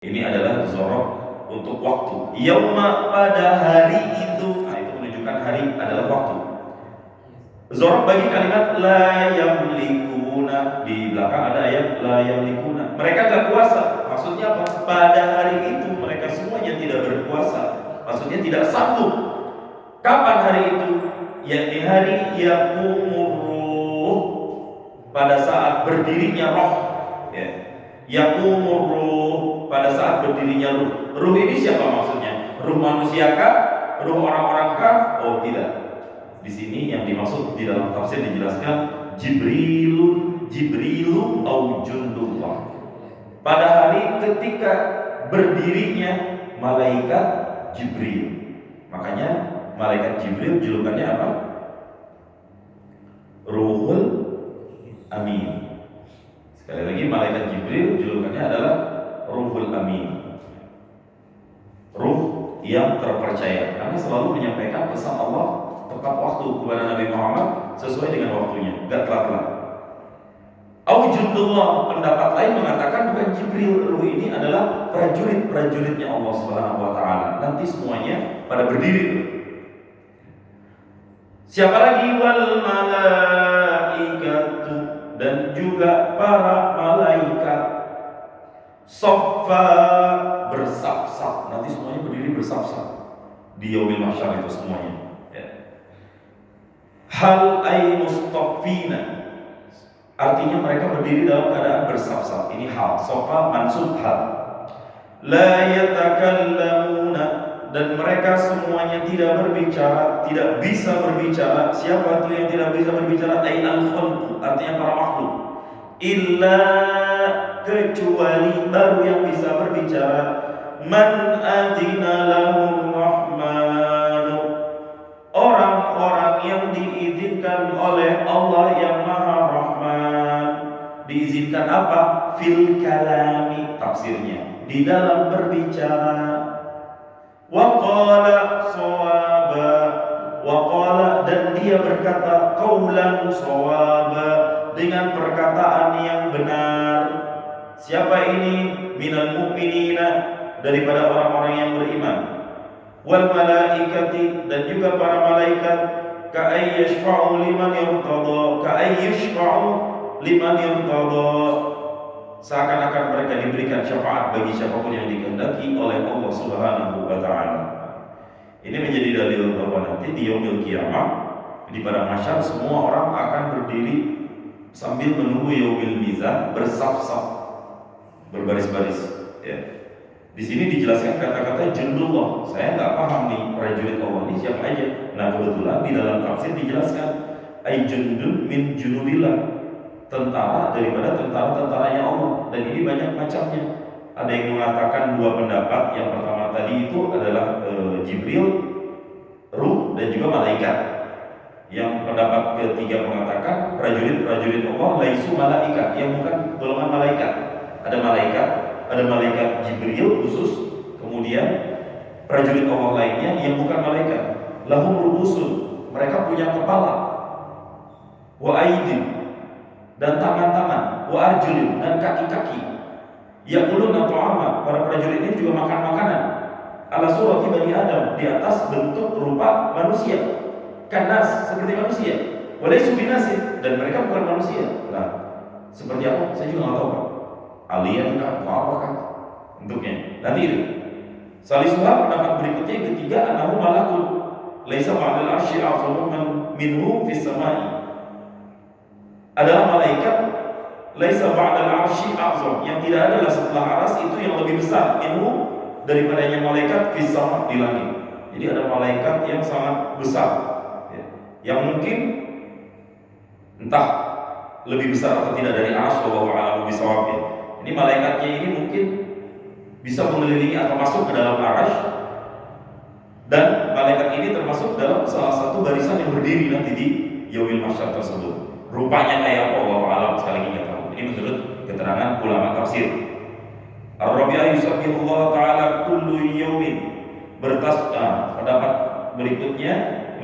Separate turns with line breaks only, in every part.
Ini adalah zorok untuk waktu. Yauma, pada hari itu. Nah, itu menunjukkan hari adalah waktu. Zorok bagi kalimat la yamlikuna. Di belakang ada ayat la yamlikuna. Mereka gak kuasa. Maksudnya apa? Pada hari itu mereka semuanya tidak berkuasa. Maksudnya tidak sanggup. Kapan hari itu? Yakni hari yaqumur ruh, pada saat berdirinya roh. Ya. Yaqumur ruh, pada saat berdirinya ruh. Ruh ini siapa maksudnya? Ruh manusia kah? Ruh orang-orang kah? Oh tidak. Di sini yang dimaksud di dalam tafsir dijelaskan Jibrilu au jundullah. Pada hari ketika berdirinya malaikat Jibril. Makanya malaikat Jibril julukannya apa? Ruhul Amin. Sekali lagi, malaikat Jibril julukannya adalah Ruhul Amin, ruh yang terpercaya, karena selalu menyampaikan pesan Allah tepat waktu kepada Nabi Muhammad sesuai dengan waktunya, gak telat-telat. Aujudullah, pendapat lain mengatakan bukan Jibril, ruh ini adalah prajurit-prajuritnya Allah Subhanahu wa Ta'ala. Nanti semuanya pada berdiri. Siapa lagi? Wal malaikatu, dan juga para malaikat. Soffa, bersaf-saf. Nanti semuanya berdiri bersaf-saf di yaumil mahsyar itu semuanya. Ya. Hal ay mustaffina, artinya mereka berdiri dalam keadaan bersaf-saf. Ini hal. Soffa mansub hal. La yatakallamuna, dan mereka semuanya tidak berbicara, tidak bisa berbicara. Siapa itu yang tidak bisa berbicara? Ay al-khalqu, artinya para makhluk. Illa, kecuali baru yang bisa berbicara man adina lahur rahmanu, orang-orang yang diizinkan oleh Allah yang Maha Rahman. Diizinkan apa? Fil kalami, tafsirnya di dalam berbicara. Waqala shawaba, waqala, dan dia berkata qaulan shawaba, dengan perkataan yang benar. Siapa ini? Minal mu'minina, daripada orang-orang yang beriman. Wal malaikati, dan juga para malaikat. Ka'ay yashfa'u liman yurtada, ka'ay yashfa'u liman yurtada, seakan-akan mereka diberikan syafaat bagi siapapun yang dikehendaki oleh Allah Subhanahu wa Ta'ala. Ini menjadi dalil bahwa nanti di yaumil qiyamah, di padang mahsyar, semua orang akan berdiri sambil menunggu yaumil mizan, bersaf-saf, berbaris-baris. Ya. Di sini dijelaskan kata-kata jundullah. Saya nggak paham nih prajurit Allah ini siapa aja. Nah kebetulan di dalam tafsir dijelaskan ay jundun min junudillah, tentara daripada tentara-tentaranya Allah. Dan ini banyak macamnya. Ada yang mengatakan dua pendapat. Yang pertama tadi itu adalah Jibril, ruh, dan juga malaikat. Yang pendapat ketiga mengatakan prajurit-prajurit Allah laisu malaikat, yang bukan golongan malaikat. Ada malaikat Jibril khusus, kemudian prajurit Allah lainnya yang bukan malaikat. Lahum rubusun, mereka punya kepala, wa aidin, dan tangan-tangan, wa arjulin, dan kaki-kaki. Yaquluna ta'ama, para prajurit ini juga makan makanan. Ala surati bani Adam, di atas bentuk rupa manusia. Kanas, seperti manusia. Walaisu binasin, dan mereka bukan manusia. Nah, seperti apa? Saya juga nggak tahu, Pak. Alien kah? Atau apakah bentuknya? Nanti itu. Salisuha, pendapat berikutnya yang ketiga, anahu malakun laisa ba'dal arsy a'zamu minhu fis samai. Adalah malaikat laisa ba'dal arsy a'zam, yang tidak adalah setelah aras itu yang lebih besar minhu, daripadanya malaikat fis sama, di langit. Jadi ada malaikat yang sangat besar, yang mungkin entah lebih besar atau tidak dari arsy, wallahu a'lam bishawab. Ini malaikatnya ini mungkin bisa mengelilingi atau masuk ke dalam arsy, dan malaikat ini termasuk dalam salah satu barisan yang berdiri nanti di yaumil mahsyar tersebut. Rupanya kayak apa, wallahu a'lam, sekali lagi nggak tahu. Ini menurut keterangan ulama tafsir. Ar-Rabi'ah yusabbihullah ta'ala kullu yawmin, pendapat berikutnya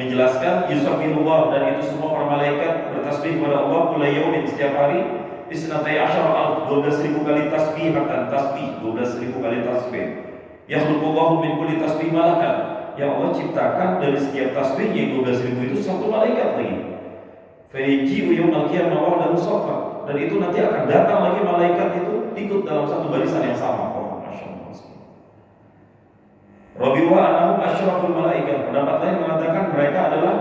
menjelaskan yusabbihullah, dan itu semua para malaikat bertasbih kepada Allah kullu yawmin, setiap hari. isnatai asyara alf, 12.000 kali tasbihatan, tasbih 12.000 kali tasbih. Yakhluqullahu min kulli tasbih malakan. Yang Allah ciptakan dari setiap tasbih yang 12.000 itu satu malaikat lagi. Fayaji'u yawmal qiyamah wahdahu saffa. Dan itu nanti akan datang lagi malaikat itu ikut dalam satu barisan yang sama. Oh, Masya Allah. Rabi'uha annahum asyraful malaikat. Pendapat lain mengatakan mereka adalah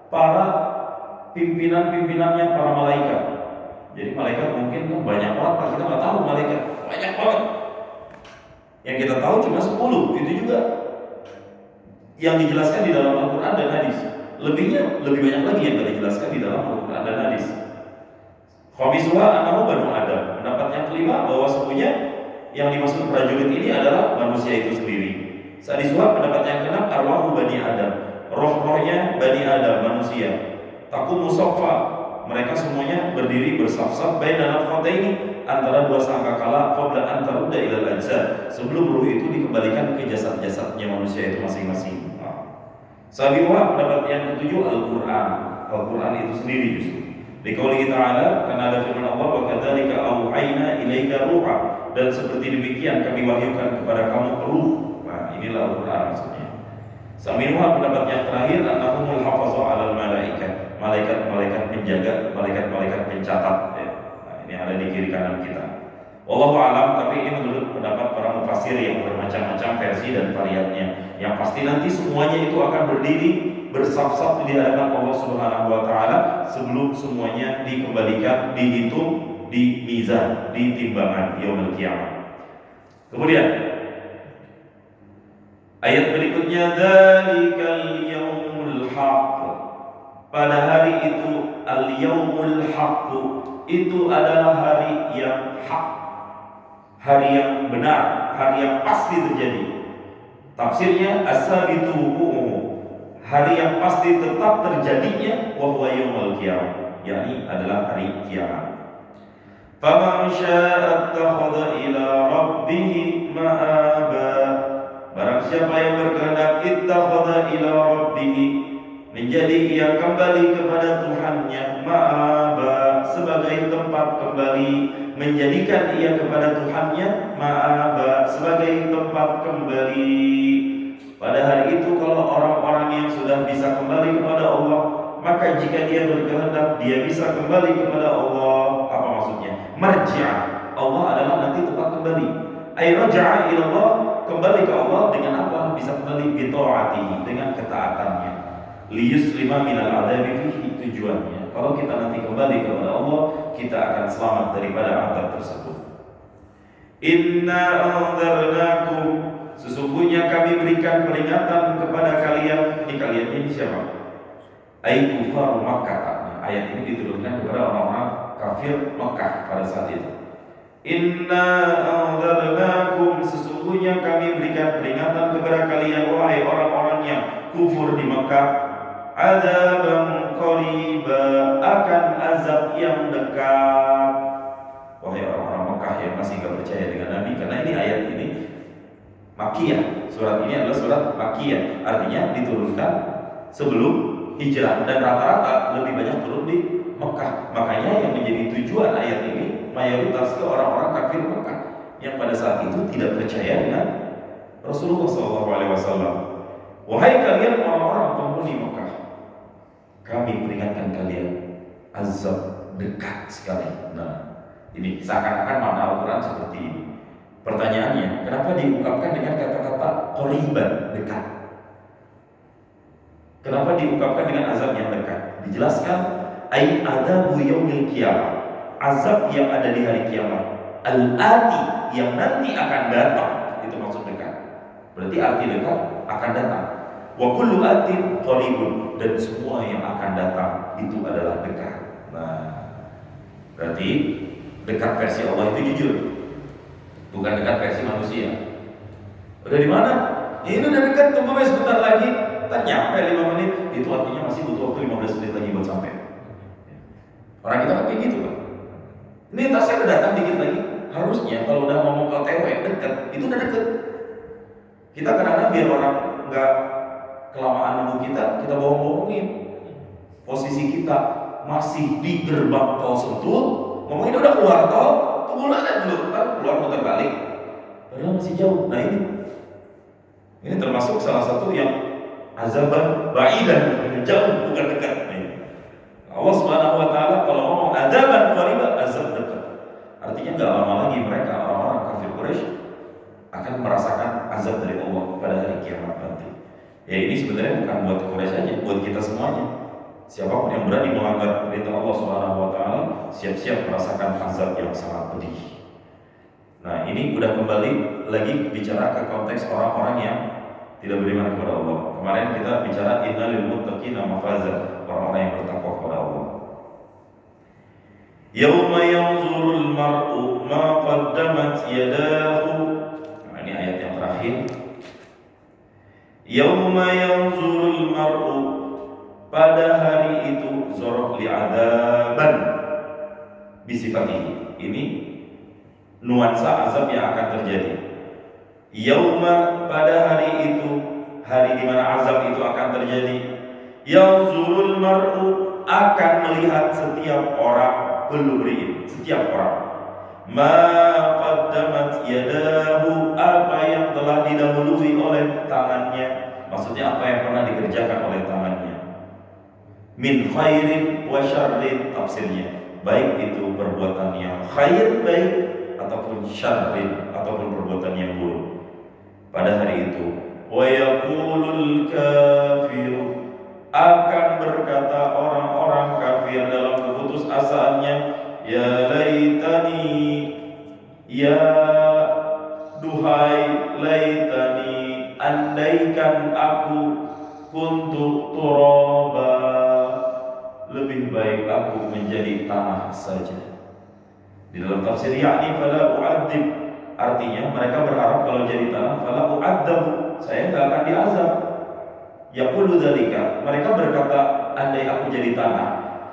para pimpinan-pimpinannya para malaikat. Jadi malaikat mungkin kan banyak banget, kita nggak tahu malaikat banyak banget. Yang kita tahu cuma 10, itu juga yang dijelaskan di dalam Al-Quran dan hadis. Lebihnya lebih banyak lagi yang tidak dijelaskan di dalam Al-Quran dan hadis. Khamisuha annahu banu Adam. Pendapat yang kelima bahwa sesungguhnya yang dimaksud prajurit ini adalah manusia itu sendiri. Sadisuha pendapat yang keenam arwahu bani Adam. Roh-rohnya bani Adam, manusia. Taqumu saffa. Mereka semuanya berdiri bersaf-saf baina nafkhataini, antara dua sangkakala qabla an tarudda ilal ajsad, sebelum ruh itu dikembalikan ke jasad-jasadnya manusia itu masing-masing. Sabiwa pendapat yang ketujuh Al-Quran. Al-Quran itu sendiri justru. Liqaulihi ta'ala, karena ada firman Allah, wa kadzalika auhayna ilaika ruha, dan seperti demikian kami wahyukan kepada kamu ruh. Nah, inilah Al-Quran maksudnya. Saminuha pendapat yang terakhir annahumul hafazu 'alal malaikat. Malaikat-malaikat penjaga, malaikat-malaikat pencatat ya. Nah, ini ada di kiri kanan kita. Wallahu a'lam, tapi ini menurut pendapat para mufassir yang bermacam-macam versi dan variannya. Yang pasti nanti semuanya itu akan berdiri bersaf-saf di hadapan Allah Subhanahu wa taala sebelum semuanya dikembalikan, dihitung, di mizan, di timbangan yaumul qiyamah. Kemudian ayat berikutnya, dzalikal yaumul haqq. Pada hari itu al-yaumul haqq, itu adalah hari yang hak, hari yang benar, hari yang pasti terjadi. Tafsirnya as-sabitu wuqu'uhu, hari yang pasti tetap terjadinya, wa huwa yaumul qiyamah, yakni adalah hari kiamat. Faman syaa'a ittakhadha ila rabbih ma'aba. Barang siapa yang berkehendak ittakhadha ila rabbih, menjadi ia kembali kepada Tuhannya, ma'aba, sebagai tempat kembali, menjadikan ia kepada Tuhannya, ma'aba, sebagai tempat kembali. Pada hari itu kalau orang-orang yang sudah bisa kembali kepada Allah, maka jika dia berkehendak dia bisa kembali kepada Allah. Apa maksudnya? Marji'ah, Allah adalah nanti tempat kembali. Ay raja'a ila Allah, kembali ke Allah dengan apa? Bisa kembali bi ta'atihi, dengan ketaatannya. Liyuslima minal adzabi fihi, tujuannya kalau kita nanti kembali kepada Allah, kita akan selamat daripada azab tersebut. Inna anzarnakum, sesungguhnya kami berikan peringatan kepada kalian. Ini kalian ini siapa? Ai kufar Makkah. Ayat ini diturunkan kepada orang-orang kafir Makkah pada saat itu. Inna anzarnakum, sesungguhnya kami berikan peringatan kepada kalian wahai orang-orang yang kufur di Makkah, azaban qariba, akan azab yang dekat. Wahai orang-orang Makkah yang masih tidak percaya dengan Nabi, karena ini ayat ini Makkiyah. Surat ini adalah surat Makkiyah, artinya diturunkan sebelum hijrah dan rata-rata lebih banyak turun di Mekah. Makanya yang menjadi tujuan ayat ini mayoritas ke orang-orang kafir Mekah yang pada saat itu tidak percaya dengan Rasulullah SAW. Wahai kalian orang-orang penghuni Mekah, kami peringatkan kalian azab dekat sekali. Nah, ini seakan-akan makna Al-Quran seperti ini. Pertanyaannya, kenapa diungkapkan dengan kata-kata qariban, dekat? Kenapa diungkapkan dengan azab yang dekat? Dijelaskan, ai adzabu yaumil qiyamah, azab yang ada di hari kiamat, al-ati, yang nanti akan datang, itu maksud dekat. Berarti arti dekat akan datang. Wa kullu atin qaribun, dan semua yang akan datang itu adalah dekat. Nah, berarti dekat versi Allah itu jujur, bukan dekat versi manusia. Udah di mana? Ini udah dekat, tunggu sebentar lagi, tak nyampe 5 menit. Itu artinya masih butuh waktu 15 menit lagi buat sampai. Orang kita kayak gitu kan. Ini tasnya udah datang dikit lagi. Harusnya kalau udah ngomong OTW dekat, itu udah deket. Kita kadang-kadang biar orang nggak kelamaan nunggu kita bohong-bohongin. Posisi kita masih di gerbang tol Sentul, Ngomong ini udah keluar tol, tunggu aja dulu, ntar keluar muter balik. Padahal masih jauh. Nah ini termasuk salah satu yang azaban ba'idan, jauh bukan dekat. Allah Subhanahu wa taala kalau ngomong azaban qariba, azab dekat. Artinya enggak lama lagi mereka orang-orang kafir Quraisy akan merasakan azab dari Allah pada hari kiamat nanti. Ya ini sebenarnya bukan buat Quraisy saja, buat kita semuanya. Siapapun yang berani melanggar perintah Allah Subhanahu wa taala, siap-siap merasakan azab yang sangat pedih. Nah, ini udah kembali lagi bicara ke konteks orang-orang yang tidak beriman kepada Allah. Kemarin kita bicara innalil muttaqina mafaza, orang-orang yang bertakwa kepada Allah. Yauma yanzurul mar'u ma qaddamat yadahu. Nah, ini ayat yang terakhir. Yauma yanzurul mar'u, pada hari itu zorok li'adaban bisifatihi. Ini nuansa azab yang akan terjadi. Yauma, pada hari itu, hari di mana azab itu akan terjadi. Yanzurul mar'u, akan melihat setiap orang, kullu mri'in, setiap orang. Ma qaddamat yadahu, apa yang telah didahului oleh tangannya. Maksudnya apa yang pernah dikerjakan oleh tangannya. Min khairin wa syarrin, tafsirnya baik itu perbuatan yang khair baik ataupun syarrin ataupun perbuatan yang buruk. Pada hari itu wa yaqulul kafiru, akan berkata orang-orang kafir dalam keputusasaannya, ya laitani, ya duhai, laitani, andaikan aku, kuntu turaba, lebih baik aku menjadi tanah saja. Di dalam tafsir yakni fala u'adzib, artinya mereka berharap kalau jadi tanah fala u'adzab, saya enggak akan diazab. Yaqulu dzalika, mereka berkata andai aku jadi tanah.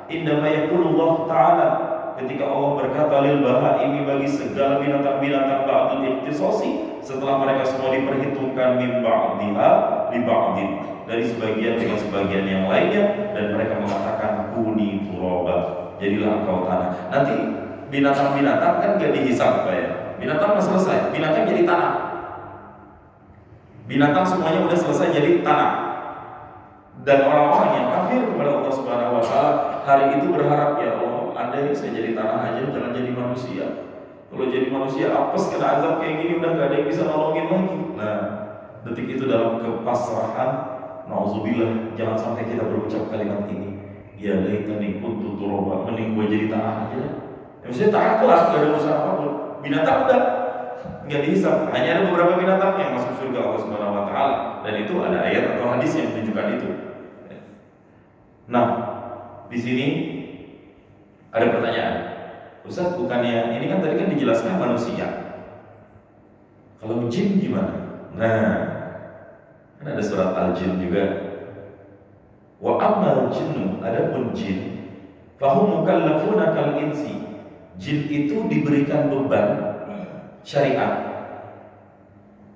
Indama yaqulullah ta'ala, ketika Allah berkata lil bahaimi, bagi segala binatang-binatang ba'dul ikhtisasi, setelah mereka semua diperhitungkan min ba'diha li ba'din, dari sebagian dengan sebagian yang lainnya, dan mereka mengatakan kuni turaba, jadilah engkau tanah. Nanti binatang-binatang kan gak dihisab ya. Binatang udah selesai, binatang jadi tanah. Binatang semuanya udah selesai jadi tanah. Dan orang-orang yang kafir kepada Allah Subhanahu wa taala hari itu berharap, ya Allah, andai saya jadi tanah aja, jangan jadi manusia. Kalau jadi manusia apes kena azab kayak gini, udah gak ada yang bisa nolongin lagi. Nah, detik itu dalam kepasrahan, nauzubillah, jangan sampai kita berucap kalimat ini. Ya laitani kuntu turaba, mending gue jadi tanah aja. Ya maksudnya tanah kelas, gak ada usaha apapun. Binatang udah nggak dihisab, hanya ada beberapa binatang yang masuk surga Allah Subhanahu wa taala, dan itu ada ayat atau hadis yang menunjukkan itu. Nah, di sini ada pertanyaan. Ustaz, bukannya ini kan tadi kan dijelaskan manusia. Kalau jin gimana? Nah, kan ada surat Al-Jin juga. Wa ammal jinnu, adapun jin, fahum mukallafuna kal insi. Jin itu diberikan beban syariat.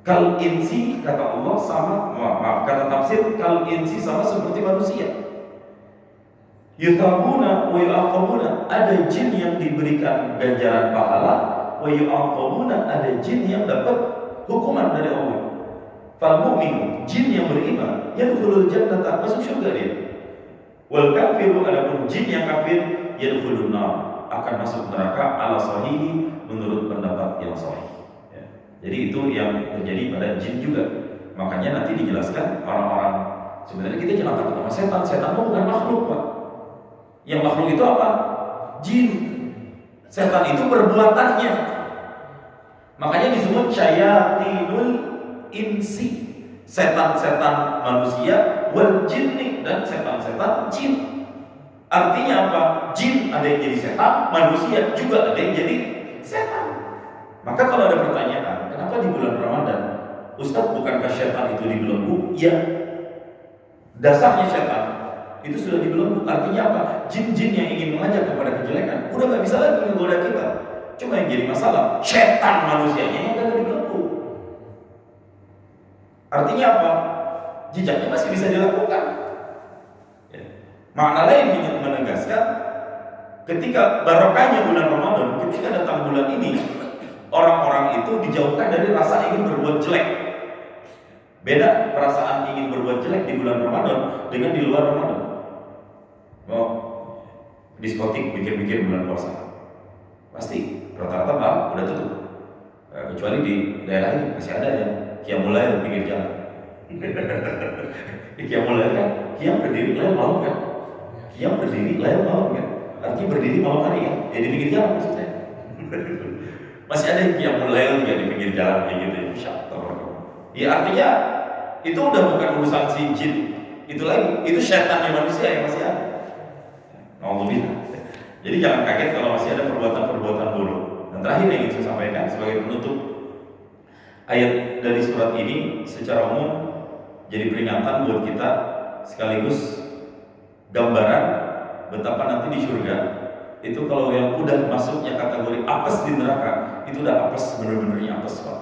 Kal insi, kata Allah, sama, kata tafsir, kal insi sama seperti manusia. Yuthabuna wa yu'aqabuna, ada jin yang diberikan ganjaran pahala, wa yu'aqabuna, ada jin yang dapat hukuman dari Allah. Fal mu'minu, jin yang beriman, yadkhulul jannata, masuk surga dia. Wal kafiru, adapun jin yang kafir, yadkhulun nar, akan masuk neraka ala sahihi, menurut pendapat yang sahih. Ya. Jadi itu yang terjadi pada jin juga. Makanya nanti dijelaskan orang-orang, sebenarnya kita jangan takut sama setan. Setan itu bukan makhluk, Pak. Yang makhluk itu apa? Jin. Setan itu perbuatannya. Makanya disebut syayatinul insi, setan-setan manusia, wal jinni, dan setan-setan jin. Artinya apa? Jin ada yang jadi setan, manusia juga ada yang jadi setan. Maka kalau ada pertanyaan, kenapa di bulan Ramadan, Ustaz, bukankah setan itu dibelenggu? Ya, dasarnya setan itu sudah dibelenggu. Artinya apa? Jin-jin yang ingin mengajak kepada kejelekan udah gak bisa lagi menggoda kita. Cuma yang jadi masalah, setan manusianya yang gak dibelenggu. Artinya apa? Jejaknya masih bisa dilakukan. Ya. Makna lain menegaskan, Ketika barokahnya bulan Ramadan, ketika datang bulan ini, orang-orang itu dijauhkan dari rasa ingin berbuat jelek. Beda perasaan ingin berbuat jelek di bulan Ramadan dengan di luar Ramadan. Mau diskotik pikir-pikir bulan puasa, pasti rata-rata malah udah tutup. Kecuali di daerah ini masih ada yang qiyamul lail di pinggir jalan. Qiyamul lail kan, qiyam berdiri lail malam kan, qiyam berdiri lail malam kan, artinya berdiri malam hari kan, ya di pinggir jalan maksud saya. Masih ada yang qiyamul lail juga di pinggir jalan kayak gitu, insyaallah. Ya artinya itu udah bukan urusan si jin, itu lagi, itu syaitannya manusia yang masih ada. Alhamdulillah. Jadi jangan kaget kalau masih ada perbuatan-perbuatan buruk. Dan terakhir yang ingin saya sampaikan sebagai penutup, ayat dari surat ini secara umum jadi peringatan buat kita, sekaligus gambaran betapa nanti di surga itu kalau yang udah masuknya kategori apes di neraka, itu udah apes, bener-benernya apes Pak.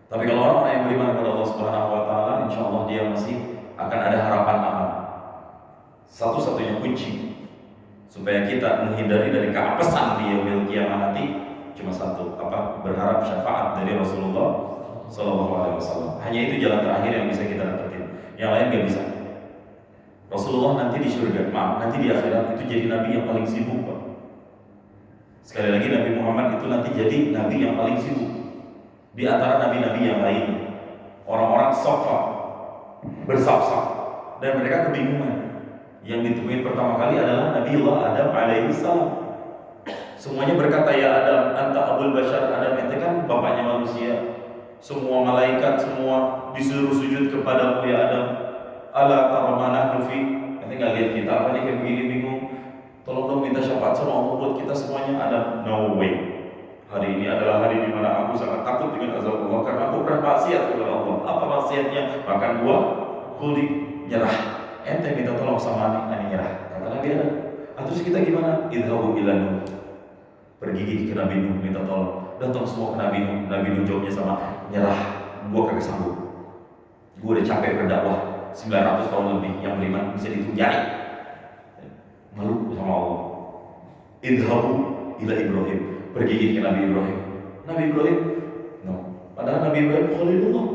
Tapi kalau orang-orang yang beriman kepada Allah Subhanahu wa taala, insya Allah dia masih akan ada harapan aman. Satu-satunya kunci supaya kita menghindari dari keapesan di yaumil qiyamah nanti cuma satu, berharap syafaat dari Rasulullah Sallallahu Alaihi Wasallam. Hanya itu jalan terakhir yang bisa kita dapetin. Yang lain gak bisa. Rasulullah nanti di surga, nanti di akhirat itu jadi nabi yang paling sibuk Pak. Sekali lagi Nabi Muhammad itu nanti jadi nabi yang paling sibuk di antara nabi-nabi yang lain. Orang-orang sofa bersaf-saf dan mereka kebingungan. Yang ditemuin pertama kali adalah Nabiullah Adam alaihi salam. Semuanya berkata, ya Adam, anta abul bashar. Adam itu kan bapaknya manusia. Semua malaikat semua disuruh sujud kepadamu ya Adam. Ala tara ma nahnu fi. Nanti nggak lihat kita apa nih kayak begini bingung. Tolong dong minta syafaat sama Allah buat kita semuanya. Adam, no way. Hari ini adalah hari di mana aku sangat takut dengan azab Allah karena aku pernah maksiat kepada Allah. Apa maksiatnya? Makan buah, kulit, nyerah. Ente minta tolong sama ani nyerah. Kata Nabi Adam. Terus kita gimana? Idhabu ila Nuh. Pergi ke Nabi Nuh minta tolong. Datang semua ke Nabi Nuh. Nabi Nuh jawabnya sama, nyerah. Gua kagak sanggup. Gua udah capek berdakwah 900 tahun lebih. Yang beriman bisa dihitung jari. Malu sama Allah. Idhabu ila Ibrahim. Pergi ke Nabi Ibrahim. Nabi Ibrahim, no. Padahal Nabi Ibrahim Khalilullah.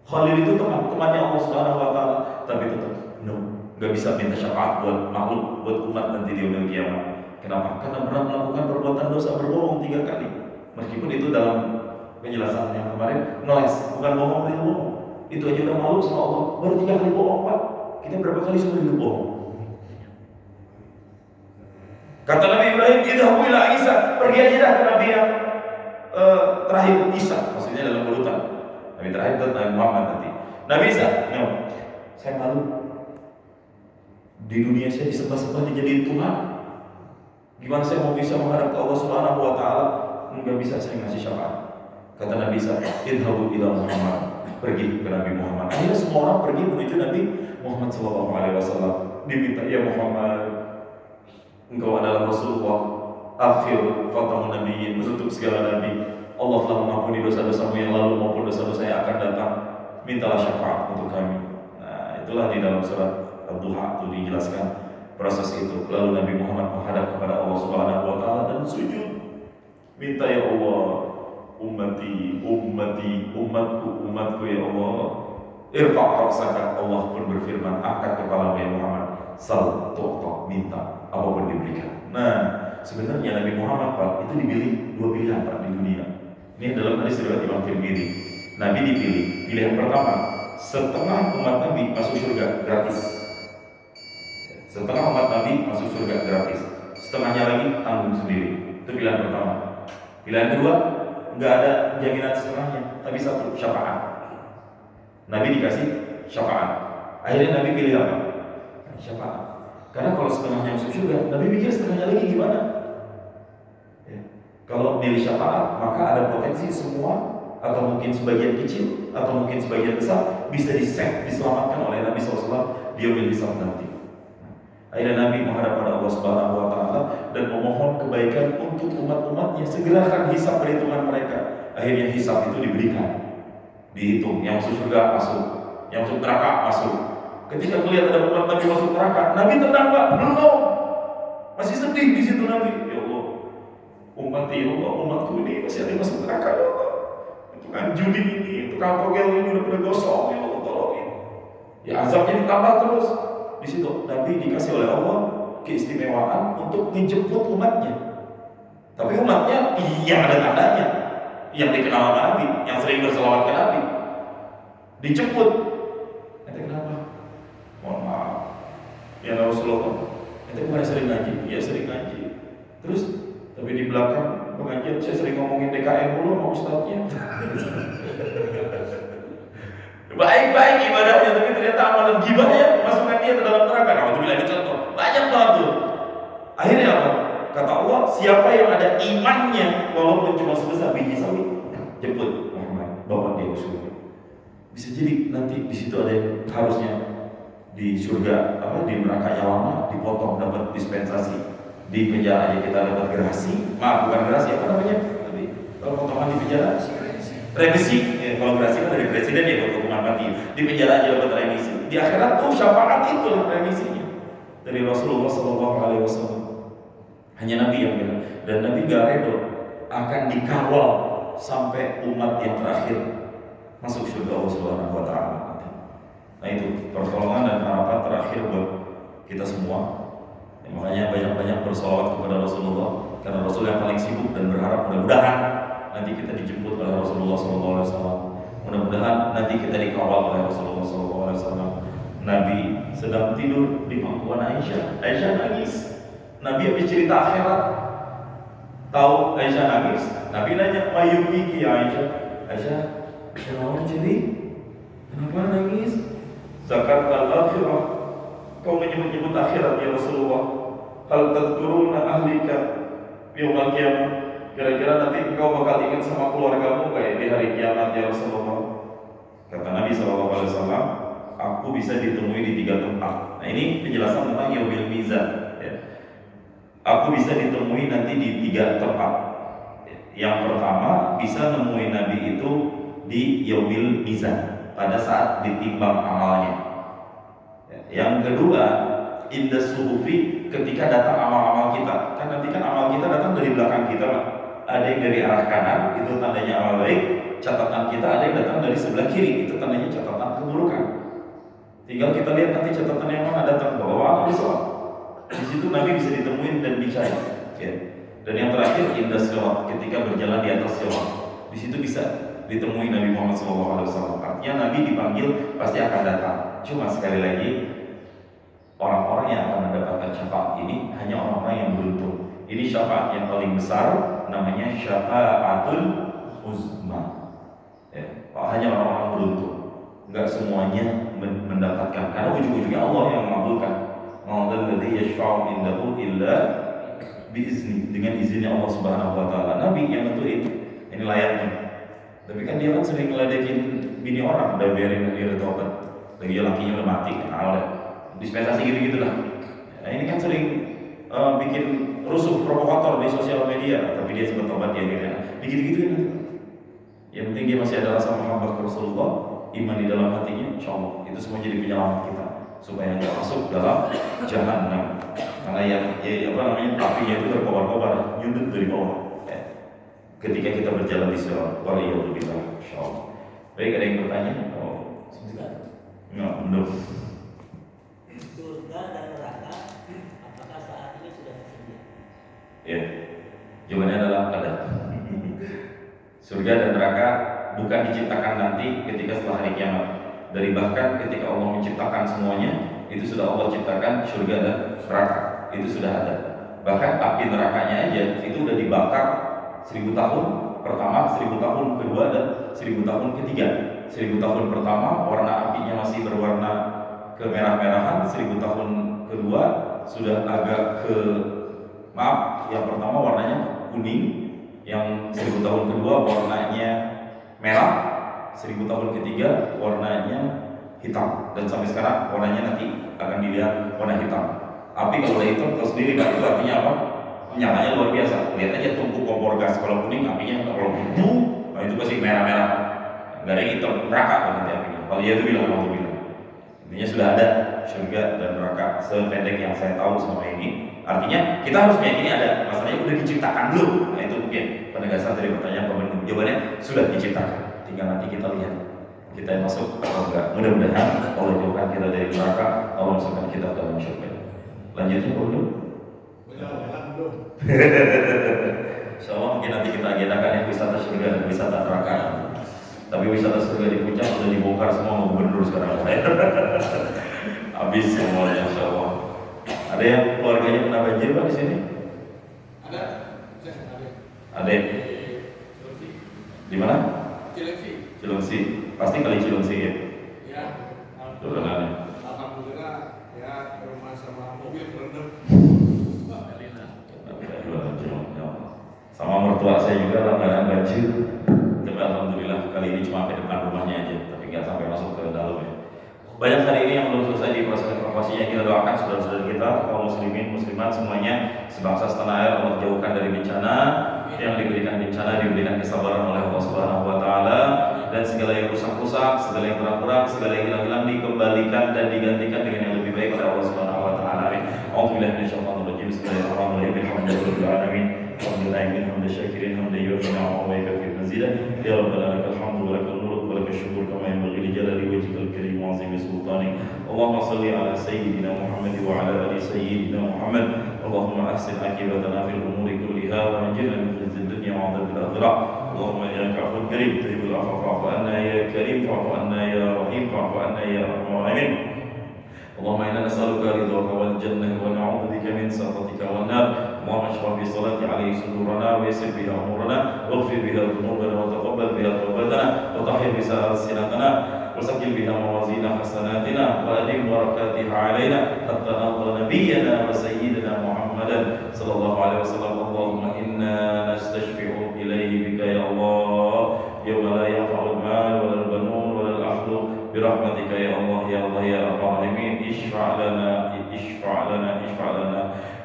Khalil itu temannya Allah Subhanahu wa taala, tapi tetap no, nggak bisa minta syafaat buat makhluk, buat umat nanti di yaumil qiyamah. Kenapa? Karena pernah melakukan perbuatan dosa berbohong 3 kali. Meskipun itu dalam penjelasan yang kemarin ngeles, bukan bohong, itu bohong. Itu aja udah malu sama Allah. Baru 3 kali bohong Pak. Kita berapa kali seumur hidup bohong? Kata Nabi Ibrahim, idhabu ila Isa, pergi aja dah ke Nabi yang terakhir, Isa, maksudnya dalam urutan. Nabi terakhir itu Nabi Muhammad nanti. Nabi Isa, no, saya malu. Di dunia saya disembah-sembah dijadiin Tuhan. Gimana saya mau bisa menghadap ke Allah Subhanahu wa taala? Enggak bisa saya ngasih syafaat. Kata Nabi Isa, idhabu ila Muhammad, pergi ke Nabi Muhammad. Akhirnya semua orang pergi menuju Nabi Muhammad sallallahu alaihi wasallam. Diminta, ya Muhammad, engkau adalah Rasulullah, akhir khatamun nabiyyin, menutup segala nabi. Allah telah mengampuni dosa-dosamu yang lalu maupun dosa-dosa yang akan datang. Mintalah syafaat untuk kami. Nah, itulah di dalam surat Ad-Duha itu dijelaskan proses itu. Lalu Nabi Muhammad menghadap kepada Allah Subhanahu wa taala dan sujud. Minta, ya Allah, ummati, umatku ya Allah. Irfa' ra'saka. Allah pun berfirman, angkat kepalamu ya Muhammad. Sal tu'ta, minta, apapun diberikan. Nah, sebenarnya Nabi Muhammad Pak itu dipilih 2 pilihan Pak di dunia. Ini dalam hadis riwayat Imam Tirmidzi. Nabi dipilih pilihan pertama, setengah umat Nabi masuk surga gratis. Setengah umat Nabi masuk surga gratis. Setengahnya lagi tanggung sendiri. Itu pilihan pertama. Pilihan kedua, nggak ada jaminan setengahnya, tapi satu, syafaat. Nabi dikasih syafaat. Akhirnya Nabi pilih apa? Syafaat. Karena kalau setengahnya masuk surga, Nabi pikir setengahnya lagi gimana? Ya. Kalau milih syafaat, maka ada potensi semua atau mungkin sebagian kecil atau mungkin sebagian besar bisa diselamatkan oleh Nabi SAW. Dia milih hisab nanti. Akhirnya Nabi menghadap pada Allah Subhanahu wa taala dan memohon kebaikan untuk umat-umatnya, segerakan hisab perhitungan mereka. Akhirnya hisab itu diberikan. Dihitung, yang masuk surga masuk, yang masuk neraka masuk. Ketika melihat ada umat Nabi masuk neraka, Nabi tenang Pak, belum. Masih sedih di situ Nabi. Ya Allah, umatku ini masih ada yang masuk neraka ya Allah. Tukang judi ini, tukang togel ini udah pada gosong ya Allah, tolongin. Ya azabnya ditambah terus. Di situ Nabi dikasih oleh Allah keistimewaan untuk menjemput umatnya. Tapi umatnya yang ada tandanya, yang dikenal sama Nabi, yang sering berselawat ke Nabi, dijemput. Nanti kenapa? Mohon maaf, ya Rasulullah. Nanti kemarin sering ngaji, ya sering ngaji. Terus, tapi di belakang pengajian saya sering ngomongin DKM dulu sama ustadznya. Baik-baik ibadahnya, tapi ternyata amalan gibahnya masukkan dia ke dalam neraka. Nah, itu bila dicontoh, banyak banget tuh. Akhirnya apa? Kata Allah, siapa yang ada imannya walaupun cuma sebesar biji sawi, jemput Muhammad, bawa dia ke surga. Bisa jadi nanti di situ ada yang harusnya di surga, di neraka lama dipotong dapat dispensasi, di penjara aja kita dapat gerasi, bukan gerasi apa namanya? Tapi kalau potongan di penjara remisi, ya, kalau gerasi kan dari presiden ya buat hukuman mati, di penjara aja dapat remisi. Di akhirat tuh syafaat itu remisinya dari Rasulullah SAW. Hanya Nabi yang bilang, dan Nabi gak redo akan dikawal sampai umat yang terakhir masuk surga Allah Subhanahu wa Ta'ala. Nah itu pertolongan dan harapan terakhir buat kita semua. Ya, makanya banyak-banyak bersolawat kepada Rasulullah, karena Rasul yang paling sibuk, dan berharap mudah-mudahan nanti kita dijemput oleh Rasulullah SAW. Mudah-mudahan nanti kita dikawal oleh Rasulullah SAW. Nabi sedang tidur di pangkuan Aisyah. Aisyah nangis. Nabi habis cerita akhirat, tahu Aisyah nangis. Nabi nanya, "Mayubiki Aisyah?" Aisyah, kenapa jadi? Kenapa nangis? Zakat al-akhirah, kau menyebut-nyebut akhirat ya Rasulullah. Hal tadkuruna ahlika yaumil qiyamah. Kira-kira nanti engkau bakal ingat sama keluargamu kayak di hari kiamat ya Rasulullah. Kata Nabi SAW, aku bisa ditemui di 3 tempat. Nah ini penjelasan tentang yaumil mizan. Aku bisa ditemui nanti di 3 tempat. Yang pertama, bisa nemuin Nabi itu di yaumil mizan, pada saat ditimbang amalnya. Yang kedua, indas suhufi, ketika datang amal-amal kita. Kan nanti kan amal kita datang dari belakang kita, Pak. Ada yang dari arah kanan, itu tandanya amal baik. Catatan kita ada yang datang dari sebelah kiri, itu tandanya catatan keburukan. Tinggal kita lihat nanti catatan yang mana datang, bawah atau bawah. Di situ Nabi bisa ditemuin dan dicari. Ya. Dan yang terakhir, indas sirat, ketika berjalan di atas sirat. Di situ bisa ditemui Nabi Muhammad SAW. Artinya Nabi dipanggil pasti akan datang. Cuma sekali lagi, orang-orang yang akan mendapatkan syafaat ini hanya orang-orang yang beruntung. Ini syafaat yang paling besar, namanya syafaatul uzma. Ya, hanya orang-orang beruntung. Enggak semuanya mendapatkan, karena ujung-ujungnya Allah yang mengabulkan. Ma'adzalladzi yashfa'u indahu illa biizni, dengan izinnya Allah Subhanahu wa Ta'ala. Nabi yang nentuin ini layaknya. Tapi kan dia kan sering ngeledekin bini orang, udah biarin dia tobat. Lagi lakinya udah mati, kenal deh. Dispensasi gitu-gitu lah. Nah, ini kan sering bikin rusuh, provokator di sosial media, tapi dia sempat tobat dia akhirnya. Begitu-gituin. Yang penting dia masih ada rasa mahabbah ke Rasulullah, iman di dalam hatinya, insyaallah itu semua jadi penyelamat kita supaya nggak masuk dalam jahanam. Karena yang apinya itu terkobar-kobar, nyundut dari bawah. Ketika kita berjalan di sirat, waliyadzubillah, insyaallah. Baik, ada yang bertanya? Oh, enggak, belum.
Surga dan neraka, apakah saat ini sudah tersedia?
Ya, jawabannya adalah ada. Surga dan neraka bukan diciptakan nanti ketika setelah hari kiamat. Dari bahkan ketika Allah menciptakan semuanya, itu sudah Allah ciptakan surga dan neraka. Itu sudah ada. Bahkan api nerakanya aja itu udah dibakar 1000 tahun pertama, 1000 tahun kedua, dan 1000 tahun ketiga. 1000 tahun pertama warna apinya masih berwarna kemerah-merahan, 1000 tahun kedua sudah agak yang pertama warnanya kuning, yang 1000 tahun kedua warnanya merah, 1000 tahun ketiga warnanya hitam, dan sampai sekarang warnanya nanti akan dilihat warna hitam. Api kalau udah hitam terus sendiri, itu artinya apa? Nyalanya luar biasa. Lihat aja tungku kompor gas, kalau kuning apinya, kalau nah itu pasti merah-merah. Nggak ada yang hitam, neraka nanti apinya. Kalau dia itu bilang, Intinya sudah ada surga dan neraka sependek yang saya tahu selama ini. Artinya kita harus meyakini ada. Masalahnya udah diciptakan belum? Nah itu mungkin penegasan dari pertanyaan pemenuh. Jawabannya sudah diciptakan. Tinggal nanti kita lihat kita yang masuk atau enggak. Mudah-mudahan Allah jauhkan kita dari neraka, Allah masukkan kita ke dalam surga. Lanjutnya belum?
Belum.
Insyaallah mungkin nanti kita agendakan yang wisata surga dan wisata neraka. Tapi wisata surga di puncak sudah dibongkar semua sama gubernur sekarang. Habis semuanya insyaallah. Ada yang keluarganya kena banjir Pak di sini?
Ada.
Ada. Di mana?
Cilengsi.
Cilengsi. Pasti kali Cilengsi ya.
Ya.
Turunannya.
Alhamdulillah ya rumah sama mobil berendam.
Sama mertua saya juga langganan banjir. Tapi alhamdulillah kali ini cuma ke depan rumahnya aja, tapi nggak sampai masuk ke dalam ya. Banyak hari ini yang belum selesai di proses evakuasinya. Kita doakan saudara-saudara kita, kaum muslimin, muslimat semuanya, sebangsa setanah air Allah jauhkan dari bencana. Yang diberikan bencana diberikan kesabaran oleh Allah Subhanahu Wa Taala, dan segala yang rusak-rusak, segala yang kurang-kurang, segala yang hilang-hilang dikembalikan dan digantikan dengan yang lebih baik oleh Allah Subhanahu Wa Taala. A'udzubillahi minasyaitonirrajim. Bismillahirrahmanirrahim. Alhamdulillahirabbil alamin. Alhamdulillahi hamdan syakirin hamdan yu'minu wa yakfir mazidah. Ya rabbana lakal hamdu wa lakal mulku wa lakal syukur kama yanbaghi li jalali wajhikal karim wa 'azimi sultanik. Allahumma shalli ala sayyidina Muhammad wa ala ali sayyidina Muhammad. Allahumma ahsin akibatana fil umuri kulliha wa ajirna min khizyid dunya wa 'adzabil akhirah. Allahumma innaka 'afuwwun karim tuhibbul 'afwa fa'fu 'anna ya karim fa'fu 'anna ya rahim fa'fu 'anna ya arhamar rahimin. اللهم إنا نسألك رضاك والجنة ونعوذ بك من سخطك والنار. اللهم اشرح بالصلاة عليه صدورنا ويسر بها أمورنا واغفر بها ذنوبنا وتقبل بها توبتنا وطهر بها ألسنتنا وسجل بها موازين حسناتنا وأدم بركاتها علينا حتى نلقى نبينا وسيدنا محمدا صلى الله عليه وسلم. اللهم إنا نستشفع إليه بك يا الله يوم لا ينفع المال ولا البنون ولا الأهل برحمتك يا الله يا الله يا أرحم الراحمين. اشفع لنا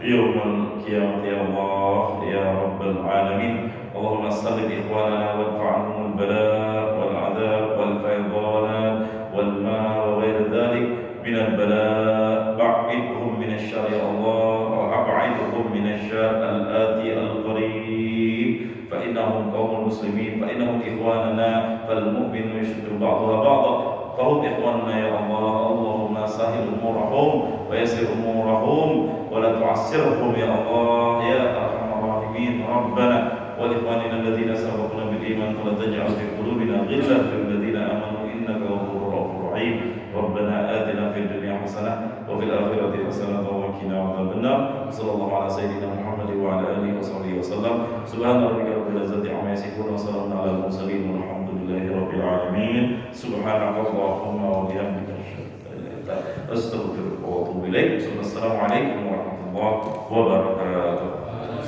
يوم القيامة يا الله يا رب العالمين. اللهم استغفر إخواننا وادفع عنهم البلاء والعذاب والفيضانات والماء وغير ذلك من البلاء. بعدهم من الشر يا الله وأبعدهم من الشر الآتي القريب، فإنهم قوم مسلمين، فإنهم إخواننا، فالمؤمن يشد بعضها بعضا، فهم إخواننا يا الله. اللهم سهل أمورهم ويسر أمورهم ولا تعسرهم يا الله يا أرحم الراحمين. ربنا ولإخواننا الذين سبقونا بالإيمان فلا تجعل في قلوبنا غلا للذين آمنوا إنك غفور رحيم. ربنا آتنا في الدنيا حسنة وفي الآخرة حسنة وقنا عذاب النار. صلى الله على سيدنا محمد وعلى آله وصحبه وسلم. سبحان ربك رب العزة عما يصفون وسلام على المرسلين والحمد لله رب العالمين. سبحانك اللهم وبحمدك أستغفرك وأتوب إليك. السلام عليكم ورحمة الله وبركاته.